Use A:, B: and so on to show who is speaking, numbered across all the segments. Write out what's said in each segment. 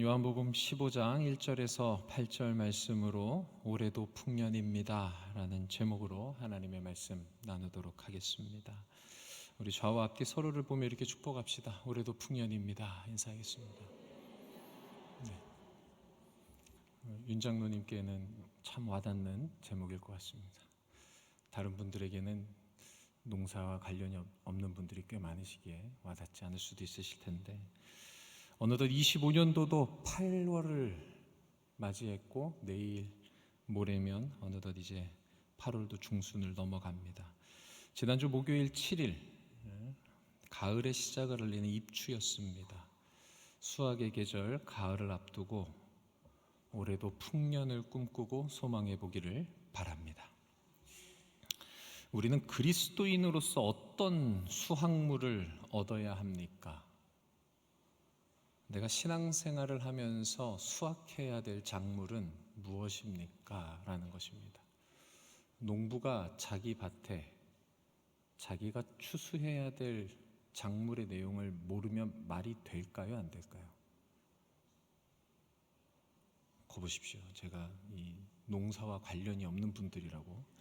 A: 요한복음 15장 1절에서 8절 말씀으로 올해도 풍년입니다 라는 제목으로 하나님의 말씀 나누도록 하겠습니다. 우리 좌우 앞뒤 서로를 보며 이렇게 축복합시다. 올해도 풍년입니다. 인사하겠습니다. 네. 윤 장로님께는 참 와닿는 제목일 것 같습니다. 다른 분들에게는 농사와 관련이 없는 분들이 꽤 많으시기에 와닿지 않을 수도 있으실 텐데, 어느덧 25년도도 8월을 맞이했고 내일 모레면 어느덧 이제 8월도 중순을 넘어갑니다. 지난주 목요일 7일 가을의 시작을 알리는 입추였습니다. 수확의 계절 가을을 앞두고 올해도 풍년을 꿈꾸고 소망해 보기를 바랍니다. 우리는 그리스도인으로서 어떤 수확물을 얻어야 합니까? 내가 신앙생활을 하면서 수확해야 될 작물은 무엇입니까? 라는 것입니다. 농부가 자기 밭에 자기가 추수해야 될 작물의 내용을 모르면 말이 될까요? 안 될까요? 거보십시오. 제가 이 농사와 관련이 없는 분들이라고.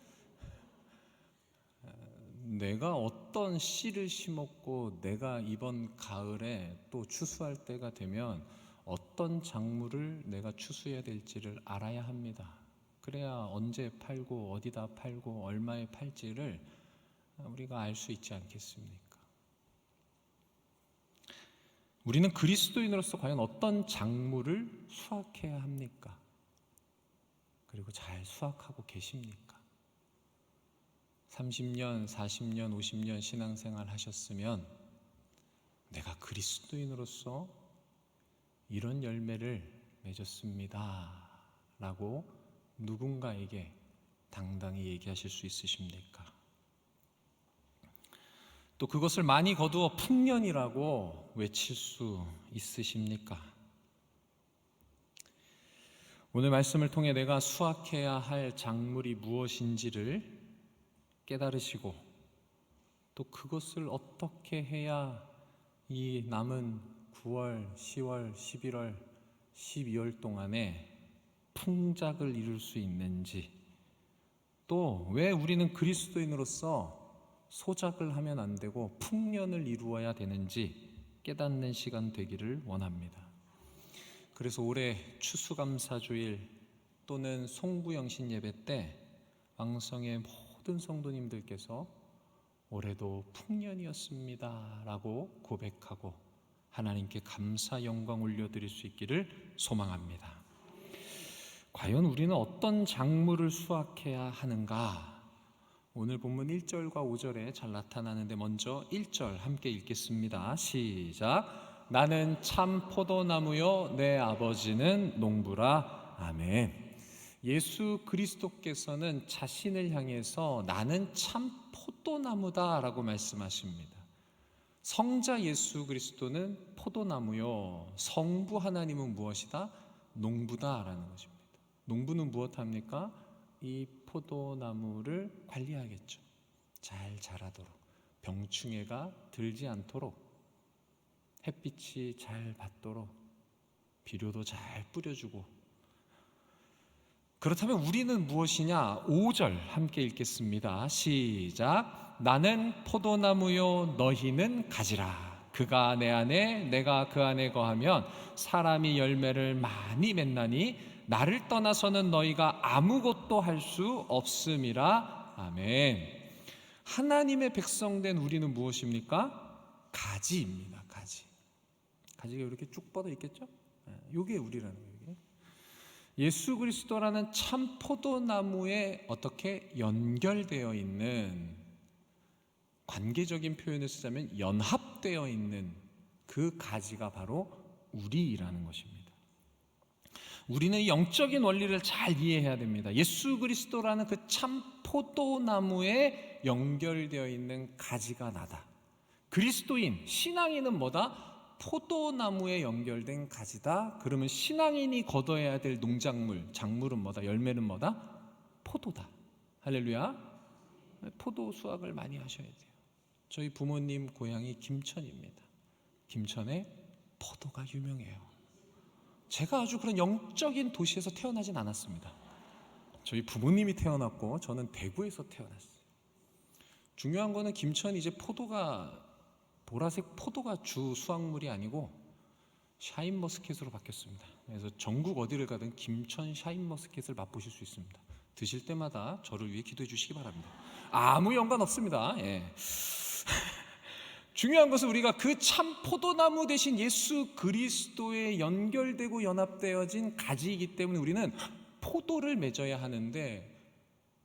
A: 내가 어떤 씨를 심었고 내가 이번 가을에 또 추수할 때가 되면 어떤 작물을 내가 추수해야 될지를 알아야 합니다. 그래야 언제 팔고 어디다 팔고 얼마에 팔지를 우리가 알 수 있지 않겠습니까? 우리는 그리스도인으로서 과연 어떤 작물을 수확해야 합니까? 그리고 잘 수확하고 계십니까? 30년, 40년, 50년 신앙생활 하셨으면 내가 그리스도인으로서 이런 열매를 맺었습니다 라고 누군가에게 당당히 얘기하실 수 있으십니까? 또 그것을 많이 거두어 풍년이라고 외칠 수 있으십니까? 오늘 말씀을 통해 내가 수확해야 할 작물이 무엇인지를 깨달으시고 또 그것을 어떻게 해야 이 남은 9월, 10월, 11월, 12월 동안에 풍작을 이룰 수 있는지, 또 왜 우리는 그리스도인으로서 소작을 하면 안 되고 풍년을 이루어야 되는지 깨닫는 시간 되기를 원합니다. 그래서 올해 추수감사주일 또는 송구영신 예배 때 왕성의 모든 성도님들께서 올해도 풍년이었습니다 라고 고백하고 하나님께 감사 영광 올려드릴 수 있기를 소망합니다. 과연 우리는 어떤 작물을 수확해야 하는가? 오늘 본문 1절과 5절에 잘 나타나는데, 먼저 1절 함께 읽겠습니다. 시작. 나는 참 포도나무요 내 아버지는 농부라. 아멘. 예수 그리스도께서는 자신을 향해서 나는 참 포도나무다 라고 말씀하십니다. 성자 예수 그리스도는 포도나무요, 성부 하나님은 무엇이다? 농부다 라는 것입니다. 농부는 무엇합니까? 이 포도나무를 관리하겠죠. 잘 자라도록, 병충해가 들지 않도록, 햇빛이 잘 받도록, 비료도 잘 뿌려주고. 그렇다면 우리는 무엇이냐? 5절 함께 읽겠습니다. 시작. 나는 포도나무요 너희는 가지라. 그가 내 안에 내가 그 안에 거하면 사람이 열매를 많이 맺나니 나를 떠나서는 너희가 아무것도 할 수 없음이라. 아멘. 하나님의 백성된 우리는 무엇입니까? 가지입니다. 가지. 가지가 이렇게 쭉 뻗어 있겠죠? 이게 우리라는 거예요. 예수 그리스도라는 참 포도나무에 어떻게 연결되어 있는, 관계적인 표현을 쓰자면 연합되어 있는 그 가지가 바로 우리라는 것입니다. 우리는 영적인 원리를 잘 이해해야 됩니다. 예수 그리스도라는 그 참 포도나무에 연결되어 있는 가지가 나다. 그리스도인, 신앙인은 뭐다? 포도나무에 연결된 가지다. 그러면 신앙인이 거둬야 될 농작물, 작물은 뭐다? 열매는 뭐다? 포도다. 할렐루야. 포도 수확을 많이 하셔야 돼요. 저희 부모님 고향이 김천입니다. 김천에 포도가 유명해요. 제가 아주 그런 영적인 도시에서 태어나진 않았습니다. 저희 부모님이 태어났고 저는 대구에서 태어났어요. 중요한 거는 김천이 이제 보라색 포도가 주 수확물이 아니고 샤인머스켓으로 바뀌었습니다. 그래서 전국 어디를 가든 김천 샤인머스켓을 맛보실 수 있습니다. 드실 때마다 저를 위해 기도해 주시기 바랍니다. 아무 연관 없습니다. 예. 중요한 것은 우리가 그 참 포도나무 대신 예수 그리스도에 연결되고 연합되어진 가지이기 때문에 우리는 포도를 맺어야 하는데,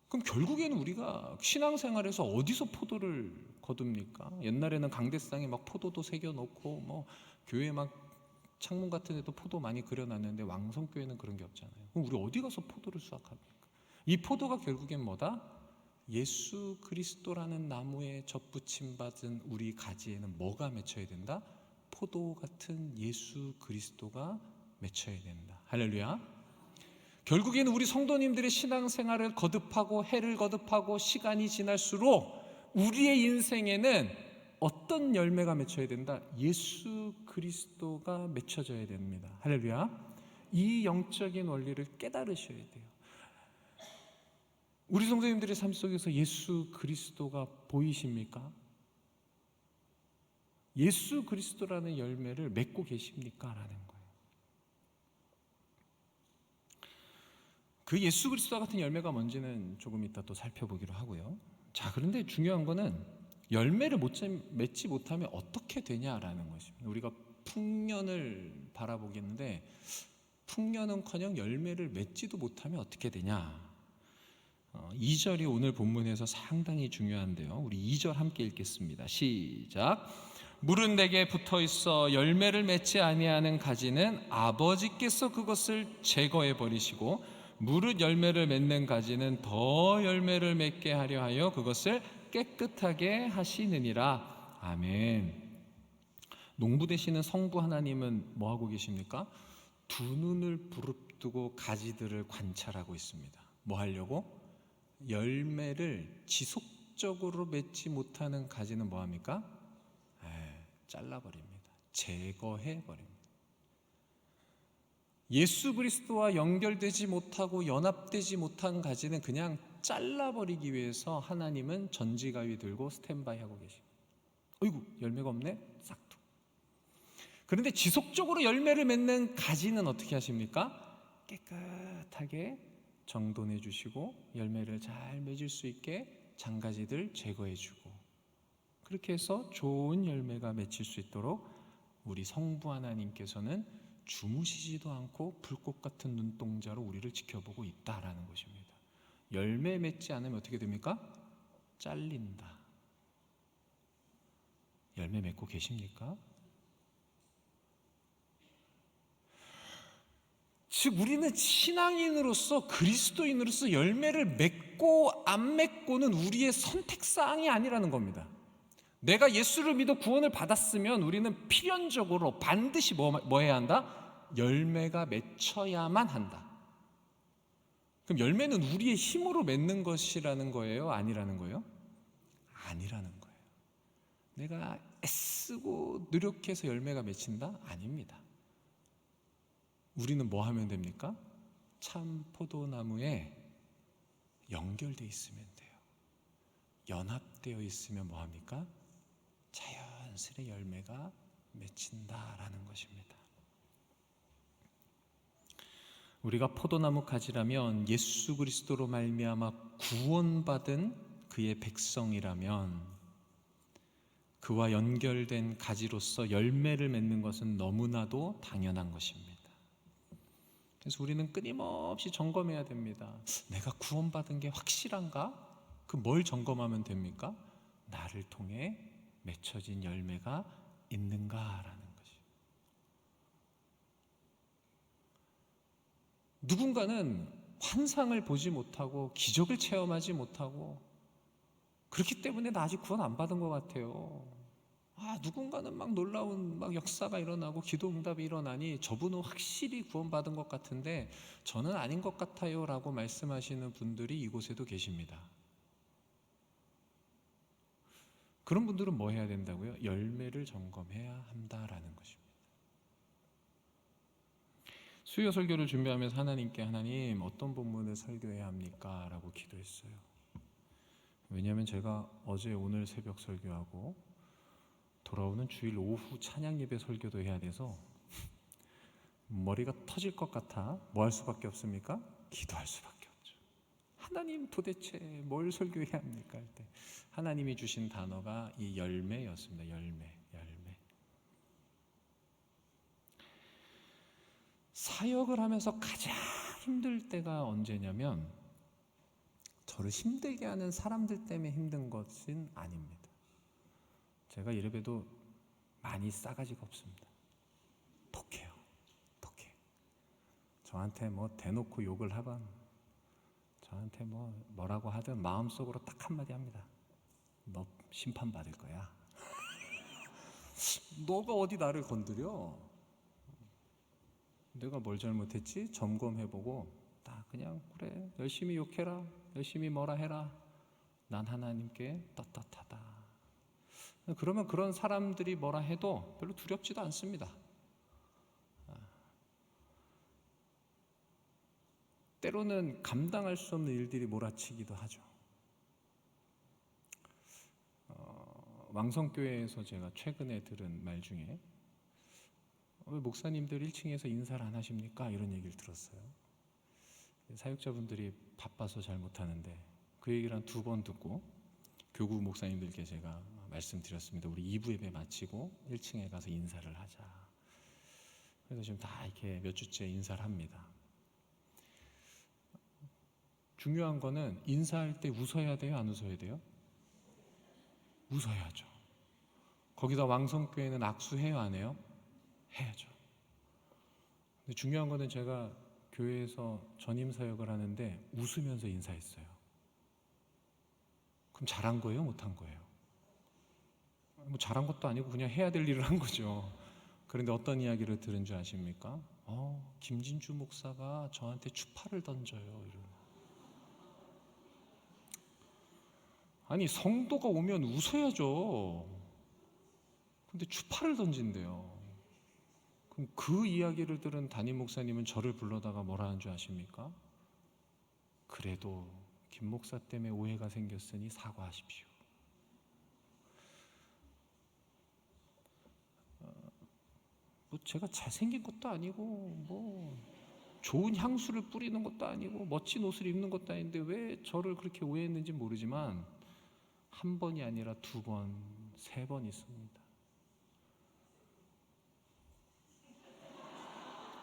A: 그럼 결국에는 우리가 신앙생활에서 어디서 포도를 거둡니까? 옛날에는 강대상에 막 포도도 새겨놓고 뭐 교회 막 창문 같은 데도 포도 많이 그려놨는데 왕성교회는 그런 게 없잖아요. 그럼 우리 어디 가서 포도를 수확합니까? 이 포도가 결국엔 뭐다? 예수 그리스도라는 나무에 접붙임 받은 우리 가지에는 뭐가 맺혀야 된다? 포도 같은 예수 그리스도가 맺혀야 된다. 할렐루야. 결국에는 우리 성도님들의 신앙생활을 거듭하고 해를 거듭하고 시간이 지날수록 우리의 인생에는 어떤 열매가 맺혀야 된다? 예수 그리스도가 맺혀져야 됩니다. 할렐루야. 이 영적인 원리를 깨달으셔야 돼요. 우리 성도님들의 삶 속에서 예수 그리스도가 보이십니까? 예수 그리스도라는 열매를 맺고 계십니까? 라는 거예요. 그 예수 그리스도 같은 열매가 뭔지는 조금 이따 또 살펴보기로 하고요. 자, 그런데 중요한 거는 열매를 맺지 못하면 어떻게 되냐라는 것입니다. 우리가 풍년을 바라보겠는데 풍년은커녕 열매를 맺지도 못하면 어떻게 되냐? 2절이 오늘 본문에서 상당히 중요한데요. 우리 2절 함께 읽겠습니다. 시작. 물은 내게 붙어 있어 열매를 맺지 아니하는 가지는 아버지께서 그것을 제거해 버리시고 무릇 열매를 맺는 가지는 더 열매를 맺게 하려 하여 그것을 깨끗하게 하시느니라. 아멘. 농부 되시는 성부 하나님은 뭐 하고 계십니까? 두 눈을 부릅뜨고 가지들을 관찰하고 있습니다. 뭐 하려고? 열매를 지속적으로 맺지 못하는 가지는 뭐 합니까? 잘라버립니다. 제거해버립니다. 예수 그리스도와 연결되지 못하고 연합되지 못한 가지는 그냥 잘라버리기 위해서 하나님은 전지가위 들고 스탠바이 하고 계십니다. 어이구, 열매가 없네? 싹둑. 그런데 지속적으로 열매를 맺는 가지는 어떻게 하십니까? 깨끗하게 정돈해 주시고 열매를 잘 맺을 수 있게 장가지들 제거해 주고, 그렇게 해서 좋은 열매가 맺힐 수 있도록 우리 성부 하나님께서는 주무시지도 않고 불꽃 같은 눈동자로 우리를 지켜보고 있다라는 것입니다. 열매 맺지 않으면 어떻게 됩니까? 잘린다. 열매 맺고 계십니까? 즉 우리는 신앙인으로서 그리스도인으로서 열매를 맺고 안 맺고는 우리의 선택사항이 아니라는 겁니다. 내가 예수를 믿어 구원을 받았으면 우리는 필연적으로 반드시 뭐 해야 한다? 열매가 맺혀야만 한다. 그럼 열매는 우리의 힘으로 맺는 것이라는 거예요? 아니라는 거예요? 아니라는 거예요. 내가 애쓰고 노력해서 열매가 맺힌다? 아닙니다. 우리는 뭐 하면 됩니까? 참 포도나무에 연결되어 있으면 돼요. 연합되어 있으면 뭐 합니까? 자연스레 열매가 맺힌다라는 것입니다. 우리가 포도나무 가지라면 예수 그리스도로 말미암아 구원받은 그의 백성이라면 그와 연결된 가지로서 열매를 맺는 것은 너무나도 당연한 것입니다. 그래서 우리는 끊임없이 점검해야 됩니다. 내가 구원받은 게 확실한가? 그 뭘 점검하면 됩니까? 나를 통해 맺혀진 열매가 있는가라는 것이. 누군가는 환상을 보지 못하고 기적을 체험하지 못하고 그렇기 때문에 나 아직 구원 안 받은 것 같아요. 누군가는 막 놀라운 막 역사가 일어나고 기도 응답이 일어나니 저분은 확실히 구원받은 것 같은데 저는 아닌 것 같아요 라고 말씀하시는 분들이 이곳에도 계십니다. 그런 분들은 뭐 해야 된다고요? 열매를 점검해야 한다라는 것입니다. 수요 설교를 준비하면서 하나님께 하나님 어떤 본문을 설교해야 합니까? 라고 기도했어요. 왜냐하면 제가 어제 오늘 새벽 설교하고 돌아오는 주일 오후 찬양 예배 설교도 해야 돼서 머리가 터질 것 같아 뭐 할 수밖에 없습니까? 기도할 수밖에 없죠. 하나님 도대체 뭘 설교해야 합니까? 할 때 하나님이 주신 단어가 이 열매였습니다. 열매. 사역을 하면서 가장 힘들 때가 언제냐면 저를 힘들게 하는 사람들 때문에 힘든 것은 아닙니다. 제가 이래봬도 많이 싸가지가 없습니다. 독해요. 저한테 뭐 대놓고 욕을 하건 저한테 뭐라고 하든 마음속으로 딱 한마디 합니다. 너 심판받을 거야. 너가 어디 나를 건드려? 내가 뭘 잘못했지? 점검해보고 딱 그냥 그래 열심히 욕해라, 열심히 뭐라 해라. 난 하나님께 떳떳하다. 그러면 그런 사람들이 뭐라 해도 별로 두렵지도 않습니다. 때로는 감당할 수 없는 일들이 몰아치기도 하죠. 왕성교회에서 제가 최근에 들은 말 중에 왜 목사님들 1층에서 인사를 안 하십니까? 이런 얘기를 들었어요. 사역자분들이 바빠서 잘 못하는데 그 얘기를 한 2번 듣고 교구 목사님들께 제가 말씀드렸습니다. 우리 2부 예배 마치고 1층에 가서 인사를 하자. 그래서 지금 다 이렇게 몇 주째 인사를 합니다. 중요한 거는 인사할 때 웃어야 돼요? 안 웃어야 돼요? 웃어야죠. 거기다 왕성교회는 악수해요? 안 해요? 해야죠. 근데 중요한 거는 제가 교회에서 전임사역을 하는데 웃으면서 인사했어요. 그럼 잘한 거예요? 못한 거예요? 뭐 잘한 것도 아니고 그냥 해야 될 일을 한 거죠. 그런데 어떤 이야기를 들은 줄 아십니까? 김진주 목사가 저한테 추파를 던져요. 이런. 아니 성도가 오면 웃어야죠. 근데 추파를 던진대요. 그럼 그 이야기를 들은 담임 목사님은 저를 불러다가 뭐라 하는 줄 아십니까? 그래도 김 목사 때문에 오해가 생겼으니 사과하십시오. 뭐 제가 잘생긴 것도 아니고 뭐 좋은 향수를 뿌리는 것도 아니고 멋진 옷을 입는 것도 아닌데 왜 저를 그렇게 오해했는지 모르지만 한 번이 아니라 2번, 3번 있습니다.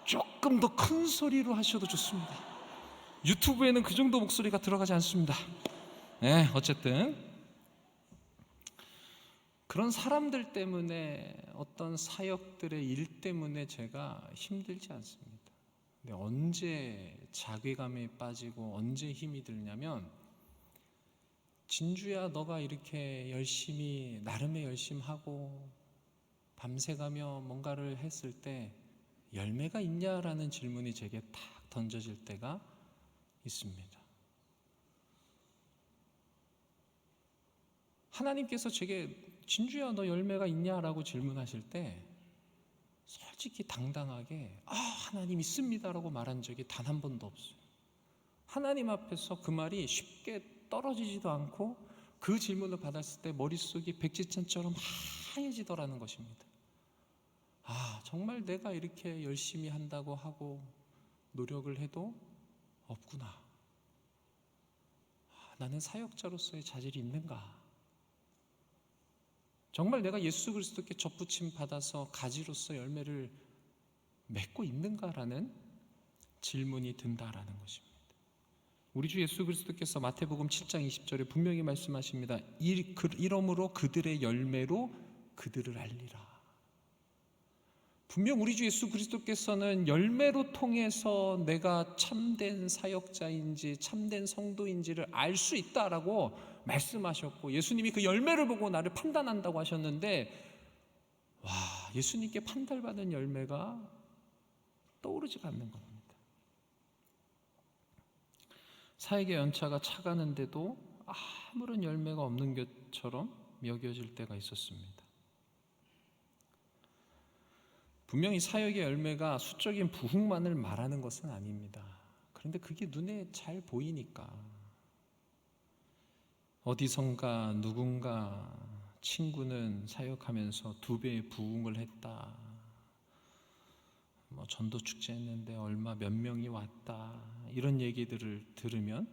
A: 조금 더 큰 소리로 하셔도 좋습니다. 유튜브에는 그 정도 목소리가 들어가지 않습니다. 네, 어쨌든 그런 사람들 때문에 어떤 사역들의 일 때문에 제가 힘들지 않습니다. 근데 언제 자괴감에 빠지고 언제 힘이 들냐면 진주야 너가 이렇게 열심히 나름의 열심히 하고 밤새가며 뭔가를 했을 때 열매가 있냐라는 질문이 제게 탁 던져질 때가 있습니다. 하나님께서 제게 진주야 너 열매가 있냐라고 질문하실 때 솔직히 당당하게 하나님 있습니다라고 말한 적이 단 한 번도 없어요. 하나님 앞에서 그 말이 쉽게 떨어지지도 않고 그 질문을 받았을 때 머릿속이 백지천처럼 하얘지더라는 것입니다. 정말 내가 이렇게 열심히 한다고 하고 노력을 해도 없구나. 나는 사역자로서의 자질이 있는가? 정말 내가 예수 그리스도께 접붙임 받아서 가지로서 열매를 맺고 있는가라는 질문이 든다라는 것입니다. 우리 주 예수 그리스도께서 마태복음 7장 20절에 분명히 말씀하십니다. 이러므로 그들의 열매로 그들을 알리라. 분명 우리 주 예수 그리스도께서는 열매로 통해서 내가 참된 사역자인지 참된 성도인지를 알 수 있다라고 말씀하셨고 예수님이 그 열매를 보고 나를 판단한다고 하셨는데 예수님께 판단받은 열매가 떠오르지가 않는 겁니다. 사역의 연차가 차가는데도 아무런 열매가 없는 것처럼 여겨질 때가 있었습니다. 분명히 사역의 열매가 수적인 부흥만을 말하는 것은 아닙니다. 그런데 그게 눈에 잘 보이니까 어디선가 누군가 친구는 사역하면서 2배의 부흥을 했다. 뭐 전도 축제 했는데 얼마 몇 명이 왔다. 이런 얘기들을 들으면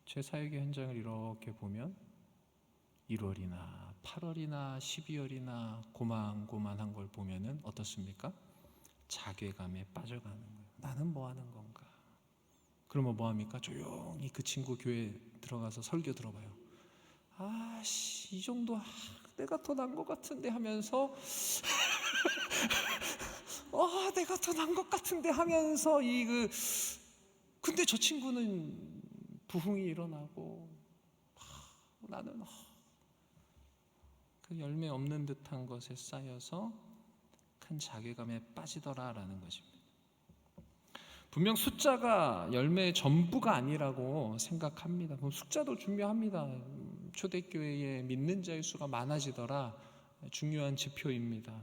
A: 제 사역의 현장을 이렇게 보면 1월이나 8월이나 12월이나 고만고만한 걸 보면은 어떻습니까? 자괴감에 빠져가는 거예요. 나는 뭐 하는 건가? 그러면 뭐 합니까? 조용히 그 친구 교회 들어가서 설교 들어봐요. 아씨, 이 정도 내가 더 난 것 같은데 하면서 내가 더 난 것 같은데 하면서 근데 저 친구는 부흥이 일어나고 나는 그 열매 없는 듯한 것에 쌓여서 큰 자괴감에 빠지더라라는 것입니다. 분명 숫자가 열매의 전부가 아니라고 생각합니다. 그럼 숫자도 중요합니다. 초대교회에 믿는 자의 수가 많아지더라 중요한 지표입니다.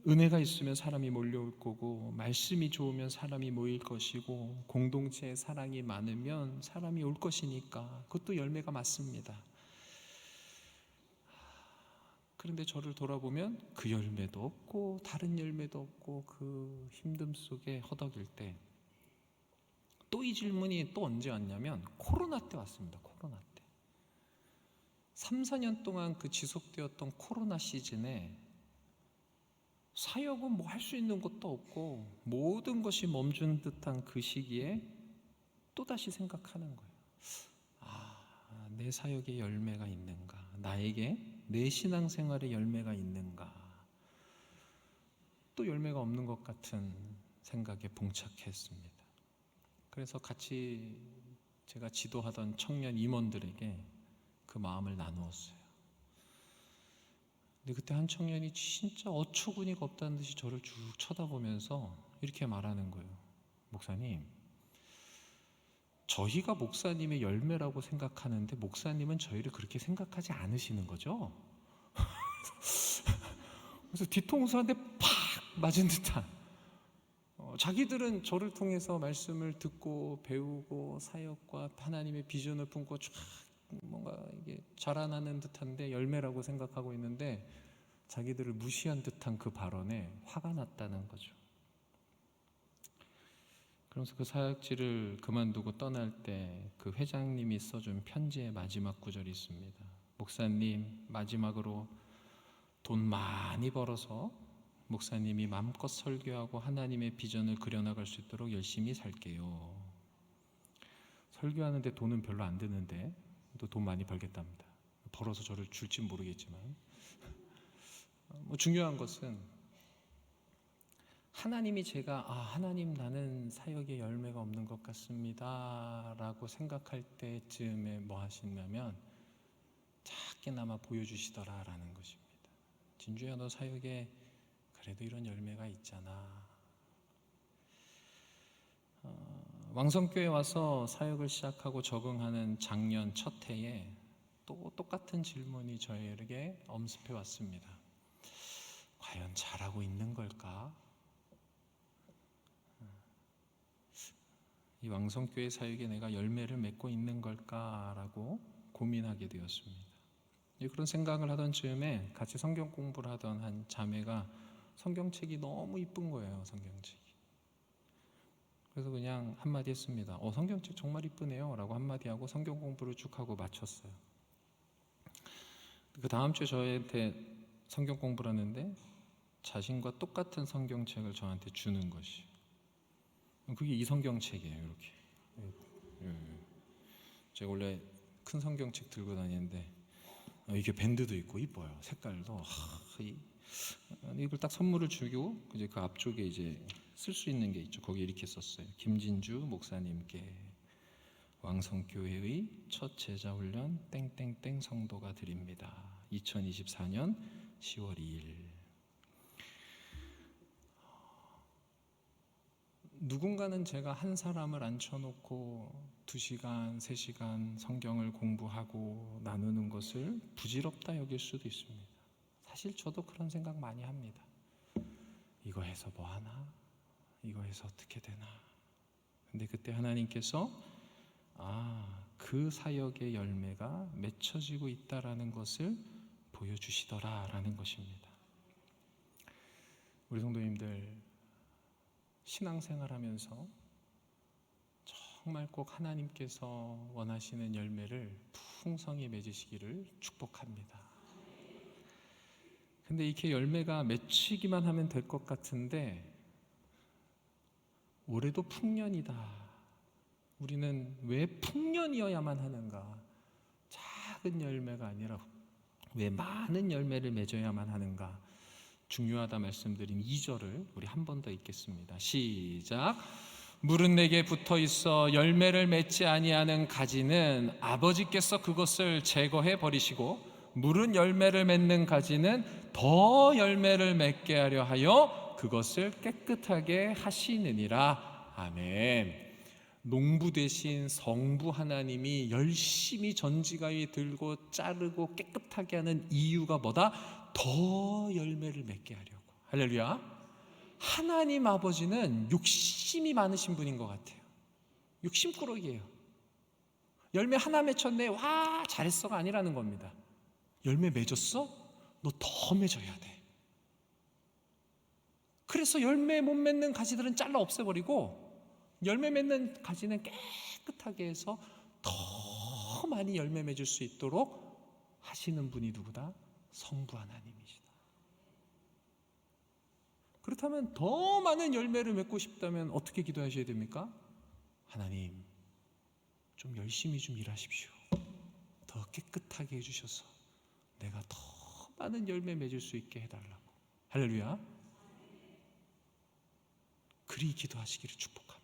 A: 은혜가 있으면 사람이 몰려올 거고, 말씀이 좋으면 사람이 모일 것이고, 공동체의 사랑이 많으면 사람이 올 것이니까 그것도 열매가 맞습니다. 그런데 저를 돌아보면 그 열매도 없고 다른 열매도 없고 그 힘듦 속에 허덕일 때 또 이 질문이 또 언제 왔냐면 코로나 때 왔습니다. 코로나 때 3, 4년 동안 그 지속되었던 코로나 시즌에 사역은 뭐 할 수 있는 것도 없고 모든 것이 멈춘 듯한 그 시기에 또다시 생각하는 거예요. 내 사역에 열매가 있는가? 나에게 내 신앙생활에 열매가 있는가? 또 열매가 없는 것 같은 생각에 봉착했습니다. 그래서 같이 제가 지도하던 청년 임원들에게 그 마음을 나누었어요. 근데 그때 한 청년이 진짜 어처구니가 없다는 듯이 저를 쭉 쳐다보면서 이렇게 말하는 거예요. 목사님, 저희가 목사님의 열매라고 생각하는데 목사님은 저희를 그렇게 생각하지 않으시는 거죠? 그래서 뒤통수 한 대 팍 맞은 듯한, 자기들은 저를 통해서 말씀을 듣고 배우고 사역과 하나님의 비전을 품고 쫙 뭔가 이게 자라나는 듯한데 열매라고 생각하고 있는데 자기들을 무시한 듯한 그 발언에 화가 났다는 거죠. 그러면서 그 사역지를 그만두고 떠날 때 그 회장님이 써준 편지의 마지막 구절이 있습니다. 목사님, 마지막으로 돈 많이 벌어서 목사님이 마음껏 설교하고 하나님의 비전을 그려나갈 수 있도록 열심히 살게요. 설교하는데 돈은 별로 안 드는데 또 돈 많이 벌겠답니다. 벌어서 저를 줄진 모르겠지만 중요한 것은 하나님이 제가 하나님 나는 사역에 열매가 없는 것 같습니다 라고 생각할 때쯤에 뭐 하시냐면 작게나마 보여주시더라 라는 것입니다. 진주야, 너 사역에 그래도 이런 열매가 있잖아. 왕성교회 와서 사역을 시작하고 적응하는 작년 첫 해에 또 똑같은 질문이 저에게 엄습해 왔습니다. 과연 잘하고 있는 걸까? 이 왕성교회 사역에 내가 열매를 맺고 있는 걸까라고 고민하게 되었습니다. 그런 생각을 하던 즈음에 같이 성경 공부를 하던 한 자매가 성경책이 너무 이쁜 거예요. 성경책이. 그래서 그냥 한마디 했습니다. 성경책 정말 이쁘네요 라고 한마디 하고 성경 공부를 쭉 하고 마쳤어요. 그 다음 주에 저한테 성경 공부를 하는데 자신과 똑같은 성경책을 저한테 주는 것이, 그게 이 성경책이에요. 이렇게. 제가 원래 큰 성경책 들고 다니는데 이게 밴드도 있고 이뻐요. 색깔도. 이걸 딱 선물을 주고 이제 그 앞쪽에 이제 쓸 수 있는 게 있죠. 거기 이렇게 썼어요. 김진주 목사님께 왕성교회의 첫 제자훈련 땡땡땡 성도가 드립니다. 2024년 10월 2일. 누군가는 제가 한 사람을 앉혀놓고 2시간, 3시간 성경을 공부하고 나누는 것을 부질없다 여길 수도 있습니다. 사실 저도 그런 생각 많이 합니다. 이거 해서 뭐 하나? 이거 해서 어떻게 되나? 근데 그때 하나님께서 그 사역의 열매가 맺혀지고 있다라는 것을 보여주시더라라는 것입니다. 우리 성도님들 신앙생활하면서 정말 꼭 하나님께서 원하시는 열매를 풍성히 맺으시기를 축복합니다. 근데 이렇게 열매가 맺히기만 하면 될 것 같은데 올해도 풍년이다. 우리는 왜 풍년이어야만 하는가? 작은 열매가 아니라 왜 많은 열매를 맺어야만 하는가? 중요하다 말씀드린 2절을 우리 한 번 더 읽겠습니다. 시작. 물은 내게 붙어 있어 열매를 맺지 아니하는 가지는 아버지께서 그것을 제거해 버리시고 물은 열매를 맺는 가지는 더 열매를 맺게 하려 하여 그것을 깨끗하게 하시느니라. 아멘. 농부 대신 성부 하나님이 열심히 전지가위 들고 자르고 깨끗하게 하는 이유가 뭐다? 더 열매를 맺게 하려고. 할렐루야. 하나님 아버지는 욕심이 많으신 분인 것 같아요. 욕심꾸러기예요. 열매 하나 맺혔네, 와 잘했어가 아니라는 겁니다. 열매 맺었어? 너 더 맺어야 돼. 그래서 열매 못 맺는 가지들은 잘라 없애버리고 열매 맺는 가지는 깨끗하게 해서 더 많이 열매 맺을 수 있도록 하시는 분이 누구다? 성부 하나님이시다. 그렇다면 더 많은 열매를 맺고 싶다면 어떻게 기도하셔야 됩니까? 하나님, 좀 열심히 좀 일하십시오. 더 깨끗하게 해주셔서 내가 더 많은 열매 맺을 수 있게 해달라고. 할렐루야. 그리 기도하시기를 축복합니다.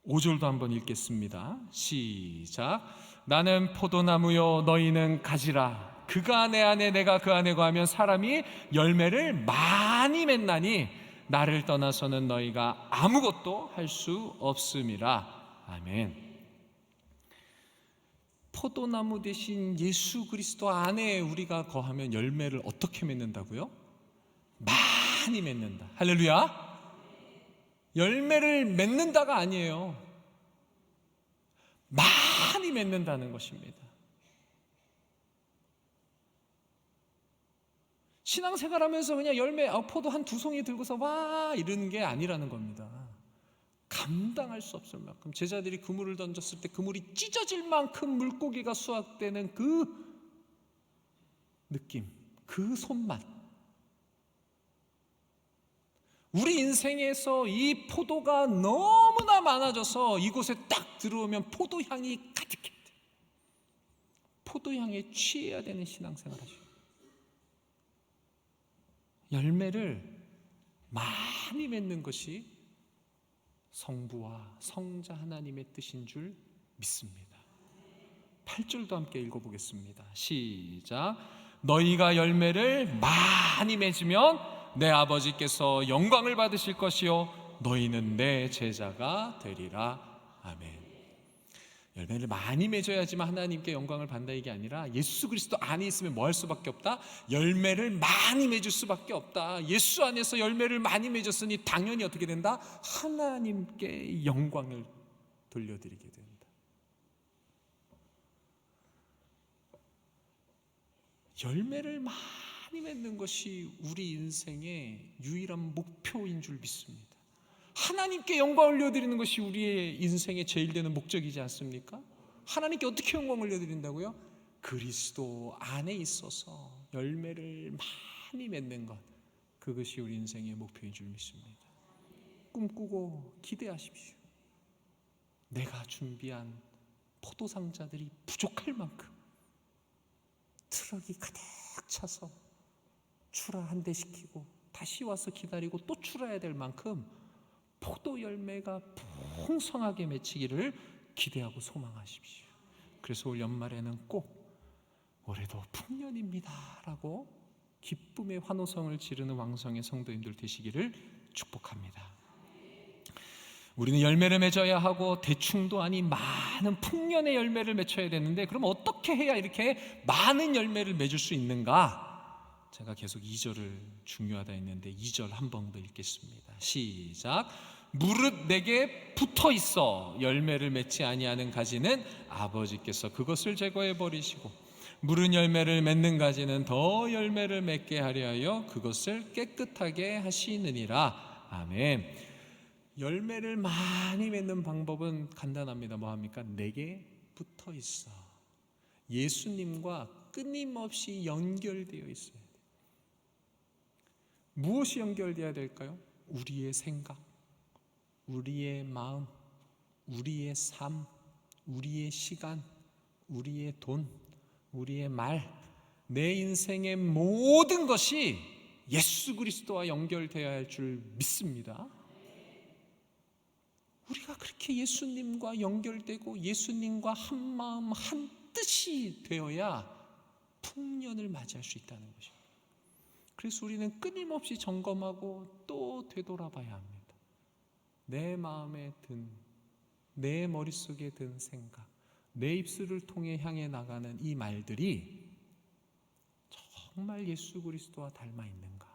A: 5절도 한번 읽겠습니다. 시작. 나는 포도나무요 너희는 가지라. 그가 내 안에 내가 그 안에 거하면 사람이 열매를 많이 맺나니 나를 떠나서는 너희가 아무것도 할 수 없음이라. 아멘. 포도나무 대신 예수 그리스도 안에 우리가 거하면 열매를 어떻게 맺는다고요? 많이 맺는다. 할렐루야. 열매를 맺는다가 아니에요. 많이 맺는다는 것입니다. 신앙생활하면서 그냥 열매 포도 한 두 송이 들고서 와 이러는 게 아니라는 겁니다. 감당할 수 없을 만큼 제자들이 그물을 던졌을 때 그물이 찢어질 만큼 물고기가 수확되는 그 느낌, 그 손맛. 우리 인생에서 이 포도가 너무나 많아져서 이곳에 딱 들어오면 포도향이 가득해. 포도향에 취해야 되는 신앙생활 하죠. 열매를 많이 맺는 것이 성부와 성자 하나님의 뜻인 줄 믿습니다. 8절도 함께 읽어보겠습니다. 시작. 너희가 열매를 많이 맺으면 내 아버지께서 영광을 받으실 것이요 너희는 내 제자가 되리라. 아멘. 열매를 많이 맺어야지만 하나님께 영광을 받는다 이게 아니라 예수 그리스도 안에 있으면 뭐 할 수밖에 없다? 열매를 많이 맺을 수밖에 없다. 예수 안에서 열매를 많이 맺었으니 당연히 어떻게 된다? 하나님께 영광을 돌려드리게 된다. 열매를 많이 맺는 것이 우리 인생의 유일한 목표인 줄 믿습니다. 하나님께 영광을 올려드리는 것이 우리의 인생의 제일 되는 목적이지 않습니까? 하나님께 어떻게 영광을 올려드린다고요? 그리스도 안에 있어서 열매를 많이 맺는 것, 그것이 우리 인생의 목표인 줄 믿습니다. 꿈꾸고 기대하십시오. 내가 준비한 포도상자들이 부족할 만큼 트럭이 가득 차서 출하 한 대 시키고 다시 와서 기다리고 또 출하해야 될 만큼 포도 열매가 풍성하게 맺히기를 기대하고 소망하십시오. 그래서 올 연말에는 꼭 올해도 풍년입니다 라고 기쁨의 환호성을 지르는 왕성의 성도님들 되시기를 축복합니다. 우리는 열매를 맺어야 하고 대충도 아닌 많은 풍년의 열매를 맺어야 되는데, 그럼 어떻게 해야 이렇게 많은 열매를 맺을 수 있는가? 제가 계속 2절을 중요하다 했는데 2절 한 번 더 읽겠습니다. 시작. 무릇 내게 붙어 있어 열매를 맺지 아니하는 가지는 아버지께서 그것을 제거해 버리시고, 무른 열매를 맺는 가지는 더 열매를 맺게 하려 하여 그것을 깨끗하게 하시느니라. 아멘. 열매를 많이 맺는 방법은 간단합니다. 뭐합니까? 내게 붙어 있어. 예수님과 끊임없이 연결되어 있어야 돼요. 무엇이 연결되어야 될까요? 우리의 생각, 우리의 마음, 우리의 삶, 우리의 시간, 우리의 돈, 우리의 말, 내 인생의 모든 것이 예수 그리스도와 연결되어야 할 줄 믿습니다. 우리가 그렇게 예수님과 연결되고 예수님과 한 마음 한 뜻이 되어야 풍년을 맞이할 수 있다는 것입니다. 그래서 우리는 끊임없이 점검하고 또 되돌아봐야 합니다. 내 마음에 든, 내 머릿속에 든 생각, 내 입술을 통해 향해 나가는 이 말들이 정말 예수 그리스도와 닮아 있는가?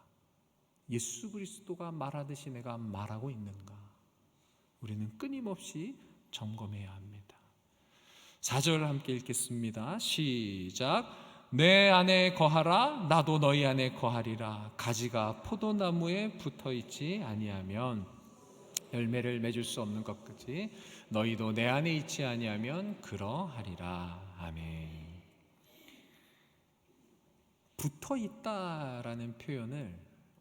A: 예수 그리스도가 말하듯이 내가 말하고 있는가? 우리는 끊임없이 점검해야 합니다. 4절 함께 읽겠습니다. 시작. 내 안에 거하라 나도 너희 안에 거하리라. 가지가 포도나무에 붙어있지 아니하면 열매를 맺을 수 없는 것 같이 너희도 내 안에 있지 아니하면 그러하리라. 아멘. 붙어있다라는 표현을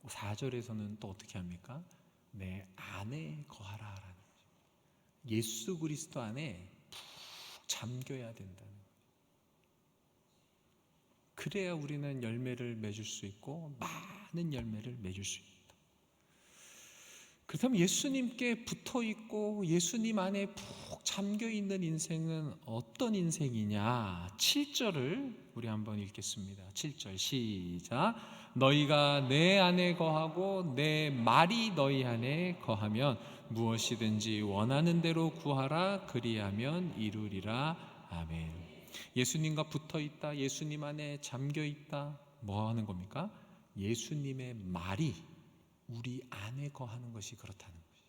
A: 4절에서는 또 어떻게 합니까? 내 안에 거하라. 예수 그리스도 안에 푹 잠겨야 된다는 거예요. 그래야 우리는 열매를 맺을 수 있고 많은 열매를 맺을 수 있다. 그렇다면 예수님께 붙어 있고 예수님 안에 푹 잠겨 있는 인생은 어떤 인생이냐? 7절을 우리 한번 읽겠습니다. 7절 시작. 너희가 내 안에 거하고 내 말이 너희 안에 거하면 무엇이든지 원하는 대로 구하라. 그리하면 이루리라. 아멘. 예수님과 붙어 있다, 예수님 안에 잠겨 있다, 뭐 하는 겁니까? 예수님의 말이 우리 안에 거하는 것이 그렇다는 것이죠.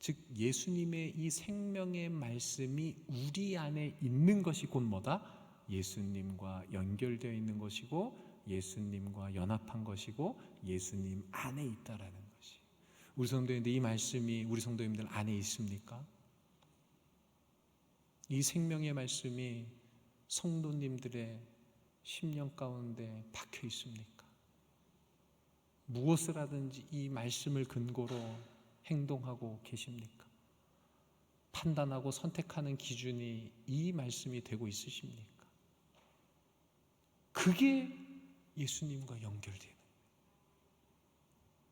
A: 즉 예수님의 이 생명의 말씀이 우리 안에 있는 것이 곧 뭐다? 예수님과 연결되어 있는 것이고 예수님과 연합한 것이고 예수님 안에 있다라는 것이. 우리 성도님들 이 말씀이 우리 성도님들 안에 있습니까? 이 생명의 말씀이 성도님들의 심령 가운데 박혀 있습니까? 무엇을 하든지 이 말씀을 근거로 행동하고 계십니까? 판단하고 선택하는 기준이 이 말씀이 되고 있으십니까? 그게 예수님과 연결되는 거예요.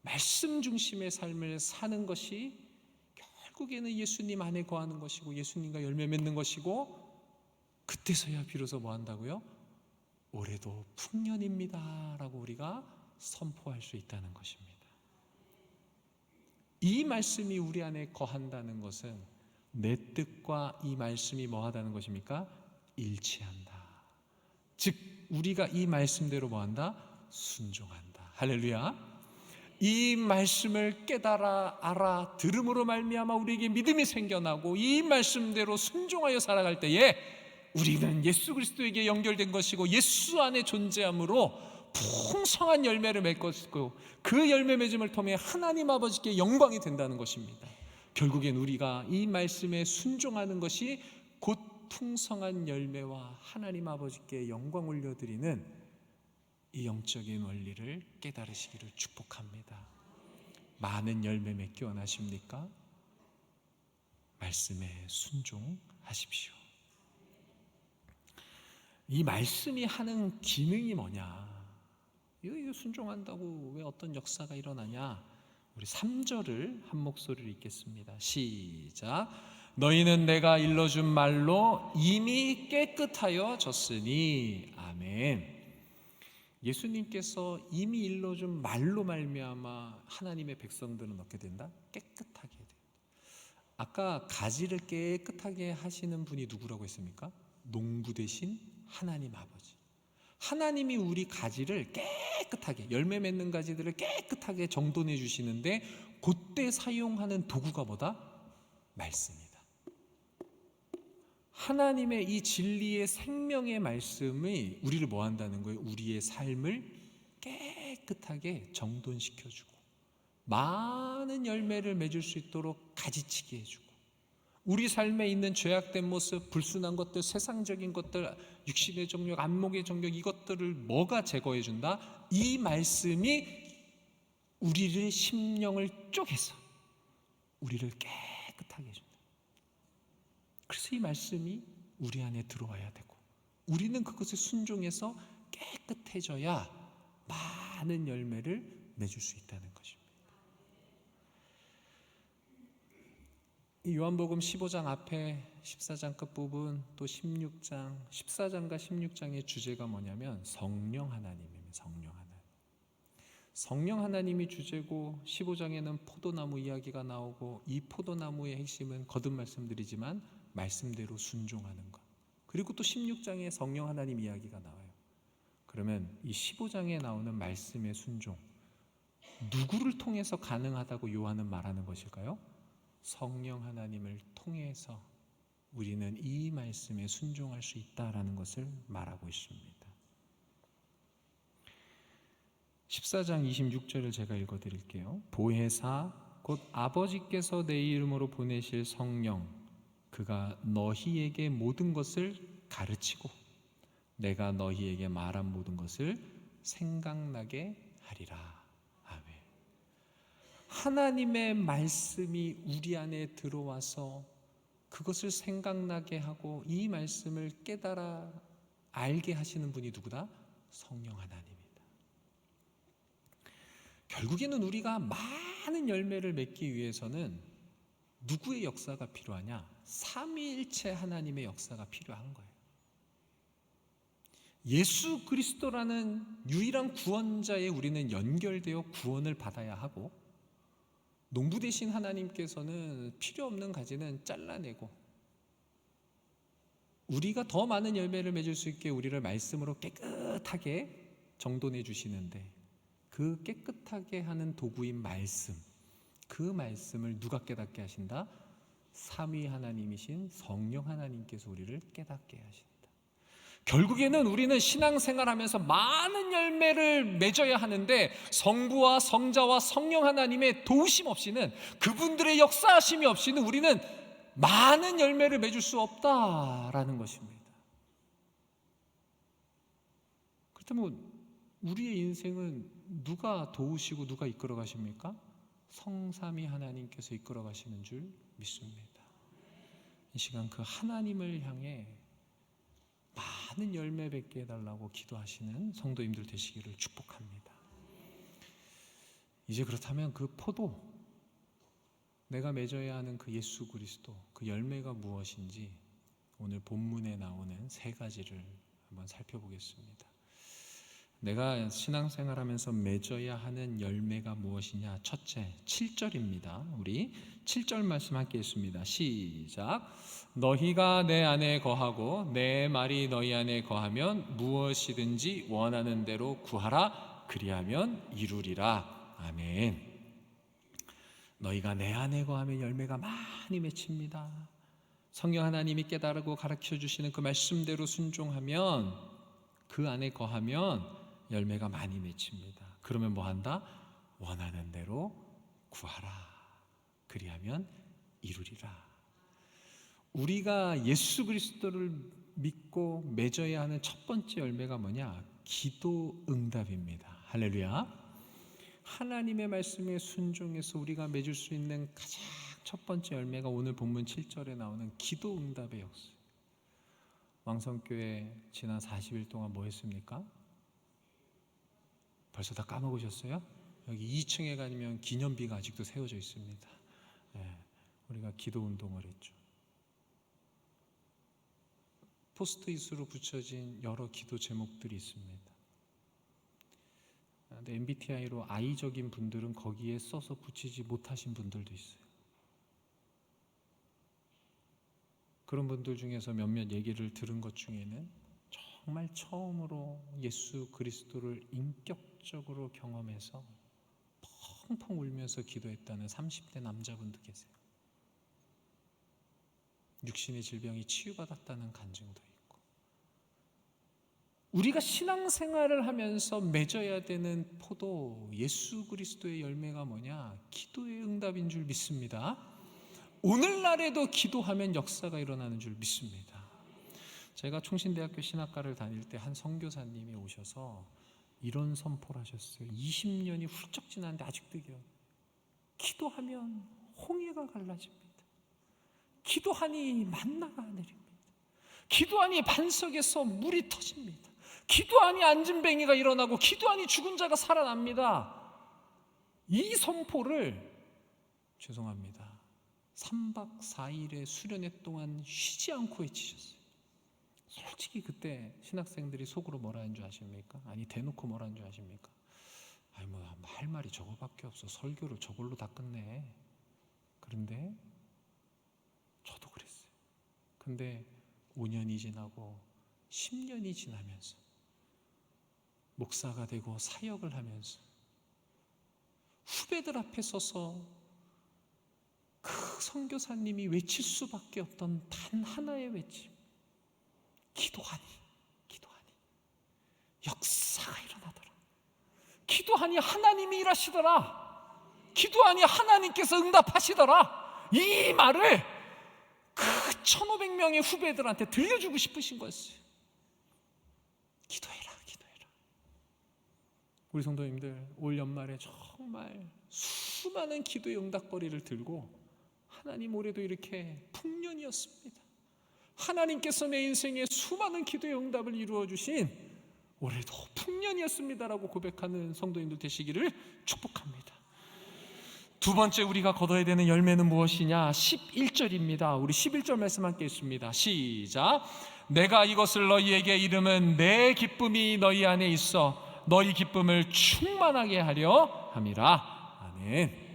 A: 말씀 중심의 삶을 사는 것이 결국에는 예수님 안에 거하는 것이고 예수님과 열매 맺는 것이고, 그때서야 비로소 뭐 한다고요? 올해도 풍년입니다 라고 우리가 선포할 수 있다는 것입니다. 이 말씀이 우리 안에 거한다는 것은 내 뜻과 이 말씀이 뭐 하다는 것입니까? 일치한다. 즉 우리가 이 말씀대로 뭐 한다? 순종한다. 할렐루야. 이 말씀을 깨달아 알아 들음으로 말미암아 우리에게 믿음이 생겨나고 이 말씀대로 순종하여 살아갈 때에 우리는 예수 그리스도에게 연결된 것이고 예수 안에 존재함으로 풍성한 열매를 맺을 것이고 그 열매 맺음을 통해 하나님 아버지께 영광이 된다는 것입니다. 결국엔 우리가 이 말씀에 순종하는 것이 곧 풍성한 열매와 하나님 아버지께 영광 올려드리는 이 영적인 원리를 깨달으시기를 축복합니다. 많은 열매 맺기 원하십니까? 말씀에 순종하십시오. 이 말씀이 하는 기능이 뭐냐? 이거 순종한다고 왜 어떤 역사가 일어나냐? 우리 3절을 한 목소리로 읽겠습니다. 시작. 너희는 내가 일러준 말로 이미 깨끗하여 졌으니. 아멘. 예수님께서 이미 일러준 말로 말미암아 하나님의 백성들은 어떻게 된다? 깨끗하게 된다. 아까 가지를 깨끗하게 하시는 분이 누구라고 했습니까? 농부 되신 하나님 아버지. 하나님이 우리 가지를 깨끗하게, 열매 맺는 가지들을 깨끗하게 정돈해 주시는데 그때 사용하는 도구가 뭐다? 말씀이다. 하나님의 이 진리의 생명의 말씀이 우리를 뭐 한다는 거예요? 우리의 삶을 깨끗하게 정돈시켜주고 많은 열매를 맺을 수 있도록 가지치게 해주고, 우리 삶에 있는 죄악된 모습, 불순한 것들, 세상적인 것들, 육신의 정욕, 안목의 정욕, 이것들을 뭐가 제거해 준다? 이 말씀이 우리의 심령을 쪼개서 우리를 깨끗하게 해준다. 그래서 이 말씀이 우리 안에 들어와야 되고, 우리는 그것에 순종해서 깨끗해져야 많은 열매를 맺을 수 있다는 것입니다. 이 요한복음 15장 앞에 14장 끝부분, 또 16장, 14장과 16장의 주제가 뭐냐면 성령 하나님입니다. 성령 하나님. 성령 하나님이 주제고, 15장에는 포도나무 이야기가 나오고, 이 포도나무의 핵심은 거듭 말씀드리지만 말씀대로 순종하는 것. 그리고 또 16장에 성령 하나님 이야기가 나와요. 그러면 이 15장에 나오는 말씀의 순종, 누구를 통해서 가능하다고 요한은 말하는 것일까요? 성령 하나님을 통해서 우리는 이 말씀에 순종할 수 있다라는 것을 말하고 있습니다. 14장 26절을 제가 읽어드릴게요. 보혜사 곧 아버지께서 내 이름으로 보내실 성령, 그가 너희에게 모든 것을 가르치고 내가 너희에게 말한 모든 것을 생각나게 하리라. 아멘. 하나님의 말씀이 우리 안에 들어와서 그것을 생각나게 하고 이 말씀을 깨달아 알게 하시는 분이 누구다? 성령 하나님이다. 결국에는 우리가 많은 열매를 맺기 위해서는 누구의 역사가 필요하냐? 삼위일체 하나님의 역사가 필요한 거예요. 예수 그리스도라는 유일한 구원자에 우리는 연결되어 구원을 받아야 하고, 농부 되신 하나님께서는 필요 없는 가지는 잘라내고 우리가 더 많은 열매를 맺을 수 있게 우리를 말씀으로 깨끗하게 정돈해 주시는데, 그 깨끗하게 하는 도구인 말씀, 그 말씀을 누가 깨닫게 하신다? 삼위 하나님이신 성령 하나님께서 우리를 깨닫게 하신다. 결국에는 우리는 신앙생활하면서 많은 열매를 맺어야 하는데, 성부와 성자와 성령 하나님의 도우심 없이는, 그분들의 역사하심이 없이는 우리는 많은 열매를 맺을 수 없다라는 것입니다. 그렇다면 우리의 인생은 누가 도우시고 누가 이끌어 가십니까? 성삼위 하나님께서 이끌어 가시는 줄 믿습니다. 이 시간 그 하나님을 향해 많은 열매 맺게 해달라고 기도하시는 성도님들 되시기를 축복합니다. 이제 그렇다면 그 포도, 내가 맺어야 하는 그 예수 그리스도, 그 열매가 무엇인지 오늘 본문에 나오는 세 가지를 한번 살펴보겠습니다. 내가 신앙생활하면서 맺어야 하는 열매가 무엇이냐? 첫째, 7절입니다. 우리 7절 말씀 함께 읽습니다. 시작. 너희가 내 안에 거하고 내 말이 너희 안에 거하면 무엇이든지 원하는 대로 구하라. 그리하면 이루리라. 아멘. 너희가 내 안에 거하면 열매가 많이 맺힙니다. 성령 하나님이 깨달고 가르쳐 주시는 그 말씀대로 순종하면, 그 안에 거하면 열매가 많이 맺힙니다. 그러면 뭐 한다? 원하는 대로 구하라. 그리하면 이루리라. 우리가 예수 그리스도를 믿고 맺어야 하는 첫 번째 열매가 뭐냐? 기도 응답입니다. 할렐루야. 하나님의 말씀에 순종해서 우리가 맺을 수 있는 가장 첫 번째 열매가 오늘 본문 7절에 나오는 기도 응답의 역사. 왕성교회 지난 40일 동안 뭐 했습니까? 벌써 다 까먹으셨어요? 여기 2층에 가면 기념비가 아직도 세워져 있습니다. 네, 우리가 기도 운동을 했죠. 포스트잇으로 붙여진 여러 기도 제목들이 있습니다. 근데 MBTI로 I적인 분들은 거기에 써서 붙이지 못하신 분들도 있어요. 그런 분들 중에서 몇몇 얘기를 들은 것 중에는 정말 처음으로 예수 그리스도를 인격적으로 경험해서 펑펑 울면서 기도했다는 30대 남자분도 계세요. 육신의 질병이 치유받았다는 간증도 있고, 우리가 신앙생활을 하면서 맺어야 되는 포도, 예수 그리스도의 열매가 뭐냐? 기도의 응답인 줄 믿습니다. 오늘날에도 기도하면 역사가 일어나는 줄 믿습니다. 제가 총신대학교 신학과를 다닐 때 한 선교사님이 오셔서 이런 선포를 하셨어요. 20년이 훌쩍 지났는데 아직도 기억해요. 기도하면 홍해가 갈라집니다. 기도하니 만나가 내립니다. 기도하니 반석에서 물이 터집니다. 기도하니 앉은뱅이가 일어나고 기도하니 죽은 자가 살아납니다. 이 선포를 죄송합니다 3박 4일의 수련회 동안 쉬지 않고 외치셨어요. 솔직히 그때 신학생들이 속으로 뭐라 하는 줄 아십니까? 아니 대놓고 뭐라 하는 줄 아십니까? 아니 뭐 할 말이 저거밖에 없어. 설교를 저걸로 다 끝내. 그런데 저도 그랬어요. 근데 5년이 지나고 10년이 지나면서 목사가 되고 사역을 하면서 후배들 앞에 서서 그 선교사님이 외칠 수밖에 없던 단 하나의 외침, 기도하니 역사가 일어나더라. 기도하니 하나님이 일하시더라. 기도하니 하나님께서 응답하시더라. 이 말을 그 1500명의 후배들한테 들려주고 싶으신 거였어요. 기도해라. 우리 성도님들, 올 연말에 정말 수많은 기도의 응답거리를 들고 하나님 올해도 이렇게 풍년이었습니다. 하나님께서 내 인생에 수많은 기도의 응답을 이루어 주신 올해도 풍년이었습니다라고 고백하는 성도님들 되시기를 축복합니다. 두 번째 우리가 거둬야 되는 열매는 무엇이냐? 11절입니다. 우리 11절 말씀 함께 읽습니다. 시작. 내가 이것을 너희에게 이름은 내 기쁨이 너희 안에 있어 너희 기쁨을 충만하게 하려 함이라. 아멘.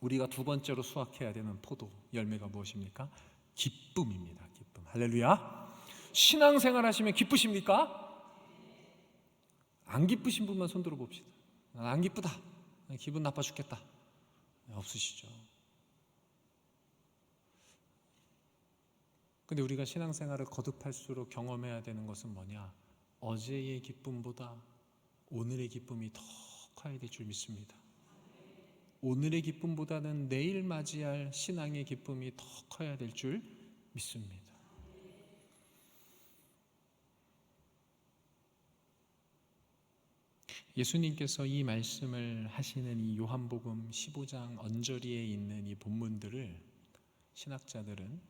A: 우리가 두 번째로 수확해야 되는 포도 열매가 무엇입니까? 기쁨입니다. 기쁨. 할렐루야. 신앙생활 하시면 기쁘십니까? 안 기쁘신 분만 손 들어 봅시다. 안 기쁘다. 기분 나빠 죽겠다. 없으시죠? 근데 우리가 신앙생활을 거듭할수록 경험해야 되는 것은 뭐냐? 어제의 기쁨보다 오늘의 기쁨이 더 커야 될 줄 믿습니다. 오늘의 기쁨보다는 내일 맞이할 신앙의 기쁨이 더 커야 될 줄 믿습니다. 예수님께서 이 말씀을 하시는 이 요한복음 15장 언저리에 있는 이 본문들을 신학자들은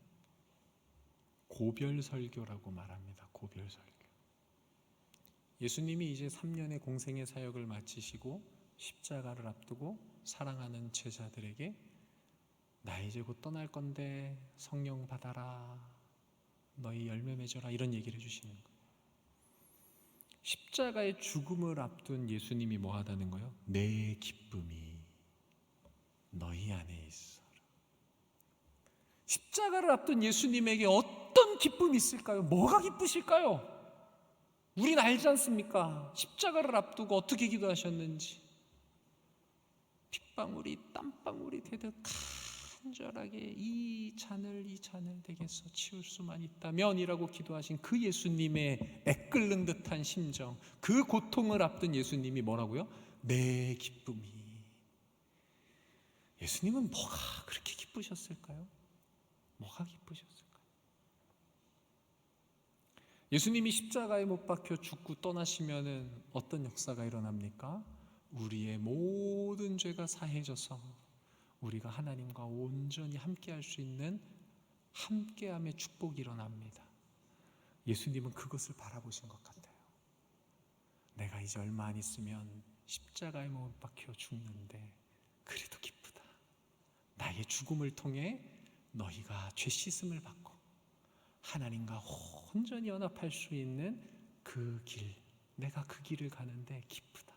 A: 고별설교라고 말합니다. 고별설교. 예수님이 이제 3년의 공생의 사역을 마치시고 십자가를 앞두고 사랑하는 제자들에게 나 이제 곧 떠날 건데 성령 받아라, 너희 열매 맺어라, 이런 얘기를 해주시는 거예요. 십자가의 죽음을 앞둔 예수님이 뭐 하다는 거예요? 내 기쁨이 너희 안에 있어라. 십자가를 앞둔 예수님에게 어떤 기쁨이 있을까요? 뭐가 기쁘실까요? 우린 알지 않습니까? 십자가를 앞두고 어떻게 기도하셨는지. 핏방울이 땀방울이 되듯 간절하게 이 잔을 내게서 치울 수만 있다면 이라고 기도하신 그 예수님의 애끓는 듯한 심정, 그 고통을 앞둔 예수님이 뭐라고요? 내 기쁨이. 예수님은 뭐가 그렇게 기쁘셨을까요? 뭐가 기쁘셨을까요? 예수님이 십자가에 못 박혀 죽고 떠나시면은 어떤 역사가 일어납니까? 우리의 모든 죄가 사해져서 우리가 하나님과 온전히 함께할 수 있는 함께함의 축복이 일어납니다. 예수님은 그것을 바라보신 것 같아요. 내가 이제 얼마 안 있으면 십자가에 못 박혀 죽는데 그래도 기쁘다. 나의 죽음을 통해 너희가 죄 씻음을 받고 하나님과 온전히 연합할 수 있는 그 길, 내가 그 길을 가는데 기쁘다.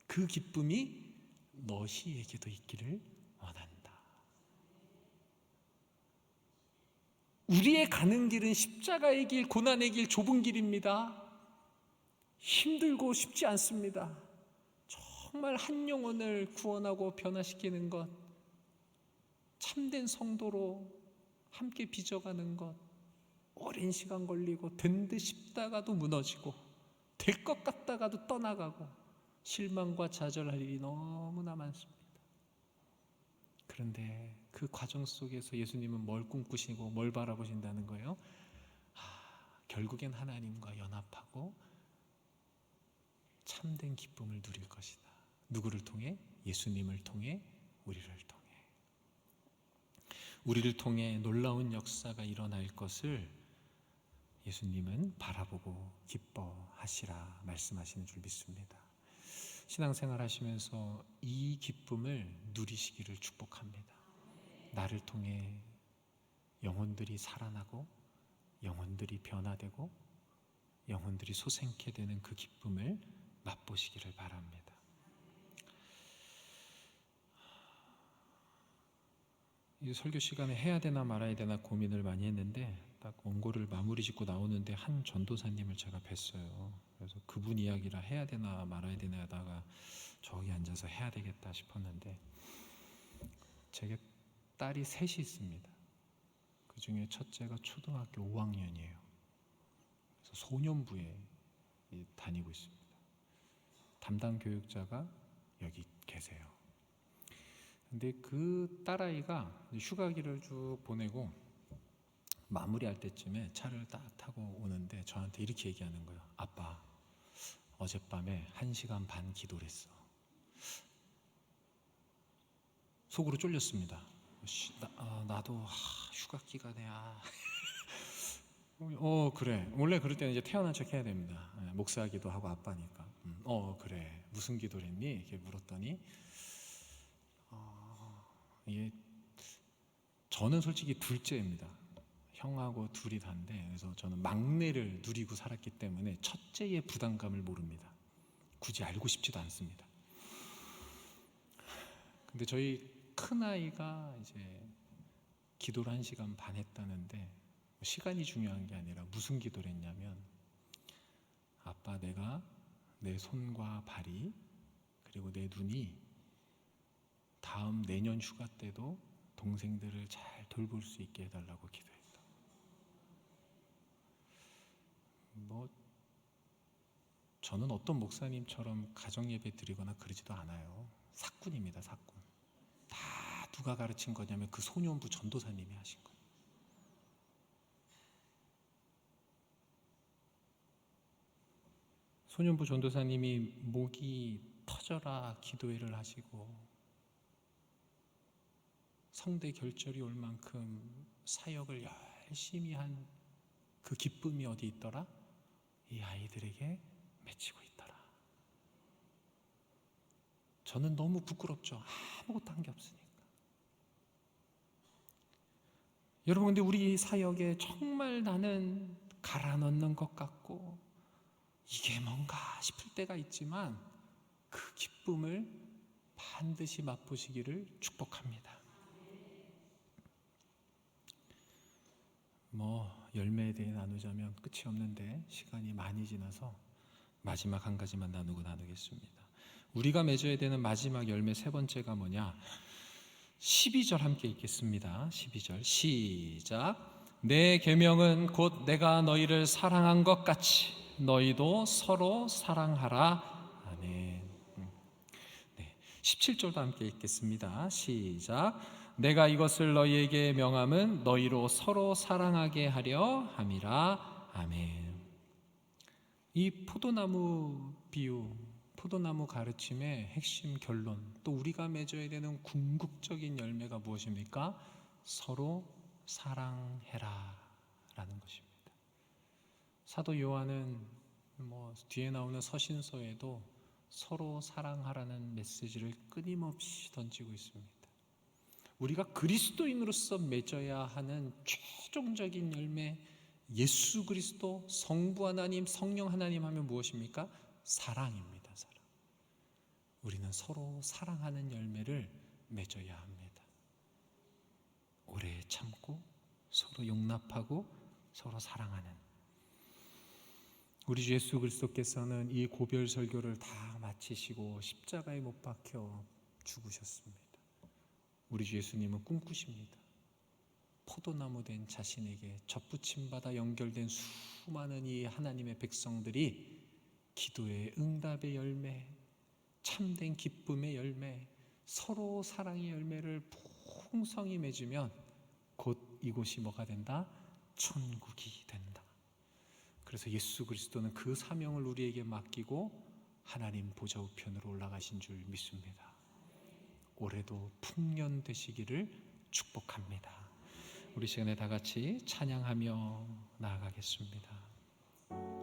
A: 그 기쁨이 너희에게도 있기를 원한다. 우리의 가는 길은 십자가의 길, 고난의 길, 좁은 길입니다. 힘들고 쉽지 않습니다. 정말 한 영혼을 구원하고 변화시키는 것, 참된 성도로 함께 빚어가는 것, 오랜 시간 걸리고 된 듯 싶다가도 무너지고 될 것 같다가도 떠나가고 실망과 좌절할 일이 너무나 많습니다. 그런데 그 과정 속에서 예수님은 뭘 꿈꾸시고 뭘 바라보신다는 거예요? 결국엔 하나님과 연합하고 참된 기쁨을 누릴 것이다. 누구를 통해? 예수님을 통해, 우리를 통해 놀라운 역사가 일어날 것을 예수님은 바라보고 기뻐하시라 말씀하시는 줄 믿습니다. 신앙생활 하시면서 이 기쁨을 누리시기를 축복합니다. 나를 통해 영혼들이 살아나고 영혼들이 변화되고 영혼들이 소생케 되는 그 기쁨을 맛보시기를 바랍니다. 이 설교 시간에 해야 되나 말아야 되나 고민을 많이 했는데 딱 원고를 마무리 짓고 나오는데 한 전도사님을 제가 뵀어요. 그래서 그분 이야기라 해야 되나 말아야 되나 하다가 저기 앉아서 해야 되겠다 싶었는데, 제게 딸이 셋이 있습니다. 그 중에 첫째가 초등학교 5학년이에요. 그래서 소년부에 다니고 있습니다. 담당 교육자가 여기 계세요. 근데 그 딸아이가 휴가기를 쭉 보내고 마무리할 때쯤에 차를 딱 타고 오는데 저한테 이렇게 얘기하는 거예요. 아빠, 어젯밤에 1시간 반 기도를 했어. 속으로 쫄렸습니다. 나도 휴가 기간에 그래. 원래 그럴 때는 이제 태어난 척 해야 됩니다. 목사기도 하고 아빠니까. 그래. 무슨 기도를 했니? 이렇게 물었더니 이게 저는 솔직히 둘째입니다. 형하고 둘이 다인데, 그래서 저는 막내를 누리고 살았기 때문에 첫째의 부담감을 모릅니다. 굳이 알고 싶지도 않습니다. 근데 저희 큰아이가 이제 기도를 1시간 반 했다는데, 시간이 중요한 게 아니라 무슨 기도를 했냐면, 아빠, 내가 내 손과 발이 그리고 내 눈이 다음 내년 휴가 때도 동생들을 잘 돌볼 수 있게 해달라고 기도했다. 저는 어떤 목사님처럼 가정예배 드리거나 그러지도 않아요. 사꾼입니다, 사꾼. 다 누가 가르친 거냐면 그 소년부 전도사님이 하신 거예요. 소년부 전도사님이 목이 터져라 기도회를 하시고 성대 결절이 올 만큼 사역을 열심히 한 그 기쁨이 어디 있더라? 이 아이들에게 맺히고 있더라. 저는 너무 부끄럽죠. 아무것도 한 게 없으니까. 여러분, 근데 우리 사역에 정말 나는 갈아 넣는 것 같고 이게 뭔가 싶을 때가 있지만 그 기쁨을 반드시 맛보시기를 축복합니다. 열매에 대해 나누자면 끝이 없는데 시간이 많이 지나서 마지막 한 가지만 나누겠습니다. 우리가 맺어야 되는 마지막 열매 세 번째가 뭐냐? 12절 함께 읽겠습니다. 12절 시작. 내 계명은 곧 내가 너희를 사랑한 것 같이 너희도 서로 사랑하라. 아멘. 17절도 함께 읽겠습니다. 시작. 내가 이것을 너희에게 명함은 너희로 서로 사랑하게 하려 함이라. 아멘. 이 포도나무 비유, 포도나무 가르침의 핵심 결론, 또 우리가 맺어야 되는 궁극적인 열매가 무엇입니까? 서로 사랑해라 라는 것입니다. 사도 요한은 뒤에 나오는 서신서에도 서로 사랑하라는 메시지를 끊임없이 던지고 있습니다. 우리가 그리스도인으로서 맺어야 하는 최종적인 열매, 예수 그리스도, 성부 하나님, 성령 하나님 하면 무엇입니까? 사랑입니다. 사랑. 우리는 서로 사랑하는 열매를 맺어야 합니다. 오래 참고 서로 용납하고 서로 사랑하는, 우리 주 예수 그리스도께서는 이 고별 설교를 다 마치시고 십자가에 못 박혀 죽으셨습니다. 우리 주 예수님은 꿈꾸십니다. 포도나무 된 자신에게 접붙임 받아 연결된 수많은 이 하나님의 백성들이 기도의 응답의 열매, 참된 기쁨의 열매, 서로 사랑의 열매를 풍성히 맺으면 곧 이곳이 뭐가 된다? 천국이 된다. 그래서 예수 그리스도는 그 사명을 우리에게 맡기고 하나님 보좌 우편으로 올라가신 줄 믿습니다. 올해도 풍년되시기를 축복합니다. 우리 시간에 다 같이 찬양하며 나아가겠습니다.